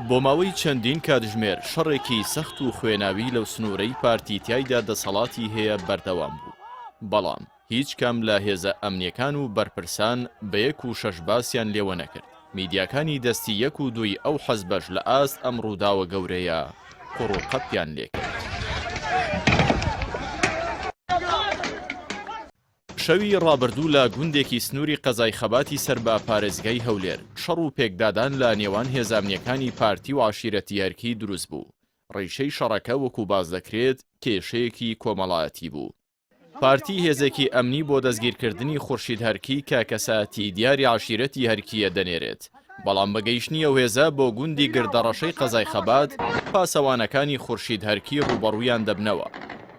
بۆ ماوەی چەندین کاتژمێر شەڕێکی سەخت و خوێناوی لەو سنوورەی پارتی تیایدا دەسەڵاتی هەیە بەردەوام بوو. بەڵام هیچ کەم لە هێزە ئەمنیەکان و بەرپرسان بە 1 و 6 باسییان لێوە نەکرد. میدیاکانی دەستی 1 و 2 ئەو حەزبەش لە ئاست ئەم ڕووداوە گەورەیە قوڕوقەتیان لێکرد. شەوی ڕابردوو لە گوندێکی سنووری قەزای خەباتی سەر بە پارێزگای هەولێر شەڕ و پێکدادان لە نێوان هێزامنیەکانی پارتی و عاشیرەتی هەرکی دروست بوو. ڕیشەی شەڕەکە وەکو باز دەکرێت کێشەیەکی کۆمەڵایەتی بوو. پارتی هێزێکی ئەمنی بۆ دەستگیرکردنی خورشید هەرکی کە کەساتی دیاری عاشیرەتی هەرکیە دەنێرێت. بەڵام بەگەیشتنی ئەو هێزە بۆ گوندی گردەڕەشەی قەزای خەبات پاسەوانەکانی خورشید هەرکی ڕوبەڕوویان دەبنەوە.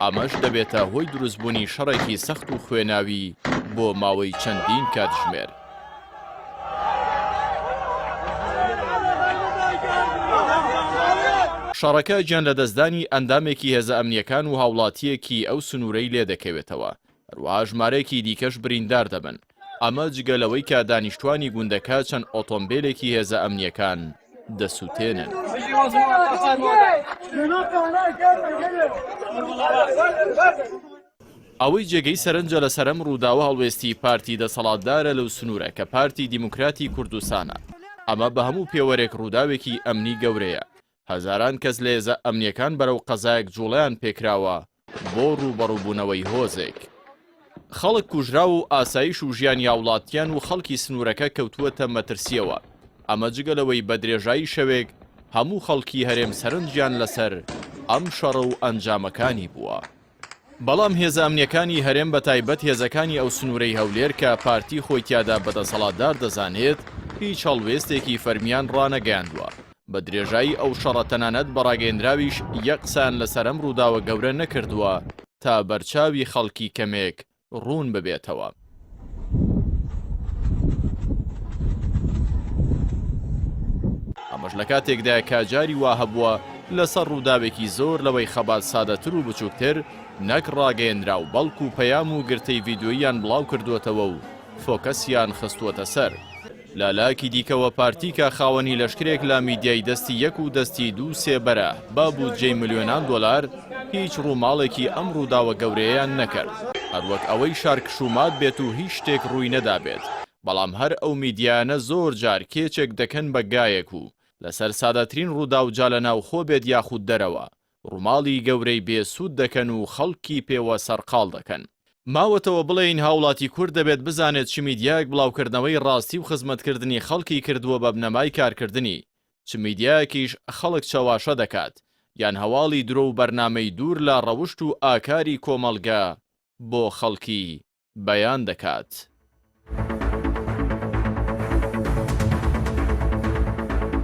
ئەمەش دەبێتە هۆی دروستبوونی شەڕێکی سەخت و خوێناوی بۆ ماوەی چەندین کاتژمێر. شەڕەکە گیان لە دەستدانی ئەندامێکی هێزە ئەمنیەکان و هاوڵاتیەکی ئەو سنوورەی لێ دەکەوێتەوە. هەروەها ژمارەیەکی دیکەش بریندار دەبن. ئەمە جگەلەوەی کە دانیشتوانی گوندەکە چەند ئۆتۆمبیلێکی هێزە ئەمنیەکان دەسووتێنن. ئەوەی جێگەی سەرنجە لە سەرم ڕووداوە هەڵوێستی پارتی دەسەڵاتدارە لەو سنوورە کە پارتی دیموکراتی کوردستانە. ئەمە بە هەموو پێوەرێک ڕووداوێکی ئەمنی گەورەیە. هەزاران کەس لە هێزە ئەمنیەکان بەرەو قەزایەک جوڵەیان پێکراوە بۆ ڕوبەڕووبوونەوەی هۆزێک. خەڵک کوژرا و ئاسایش و ژیانی هاوڵاتیان و خەڵکی سنوورەکە کەوتووەتە مەترسیەوە. ئەمە جگەلەوەی بە درێژایی شەوێک هەموو خەڵکی هەرێم سەرنجیان لەسەر ئەم شەڕە و ئەنجامەکانی بووە. بەڵام هێزە ئەمنیەکانی هەرێم بە تایبەت هێزەکانی ئەو سنوورەی هەولێر کە پارتی خۆی تیادا بەدەسەڵاتدار دەزانێت هیچ هەڵوێستێکی فەرمیان ڕانەگەیاندووە. بە درێژایی ئەو شەڕە تەنانەت بەڕاگەیەندراویش یەک قسەیان لەسەر ئەم ڕووداوە گەورە نەکردووە تا بەرچاوی خەڵکی کەمێک ڕوون ببێتەوە. ئەمەش لە کاتێکدا کاجاری وا هەبووە لەسەر ڕووداوێکی زۆر لەوەی خەبات سادەتر و بچووکتر نەک ڕاگەیەندرا و بەڵکو و پەیام و گرتەی ڤیدۆییان بڵاو کردووەتەوە و فۆکەسیان خستووەتە سەر. لالاکی دیکەوە پارتیکە خاوەنی لەشکرێک لە میدیای دەستی 1 و دەستی 2 سێبەرە با بودجەی ملیۆنان دۆلار هیچ ڕووماڵێکی ئەم ڕووداوە گەورەیان نەکرد. هەروەک ئەوەی شارکشومات بێت و هیچ شتێک ڕووی نەدابێت. بەڵام هەر ئەو میدیانە زۆر جار کێچێک دەکەن بە گایەک و لەسەر سادەترین ڕوودا و جا لە ناو خۆ بێت یاخود دەرەوە ڕووماڵی گەورەی بێسوود دەکەن و خەڵکی پێوە سەرقاڵ دەکەن. ماوەتەوە بڵێین هاوڵاتی کورد دەبێت بزانێت چ میدیایەک بڵاوکردنەوەی ڕاستی و خزمەتکردنی خەڵکی کردووە بە بنەمای کارکردنی، چ میدیایەکیش خەڵک چاواشە دەکات یان هەواڵی درۆ و بەرنامەی دوور لە ڕەوشت و ئاکاری کۆمەڵگە بۆ خەڵکی بەیان دەکات.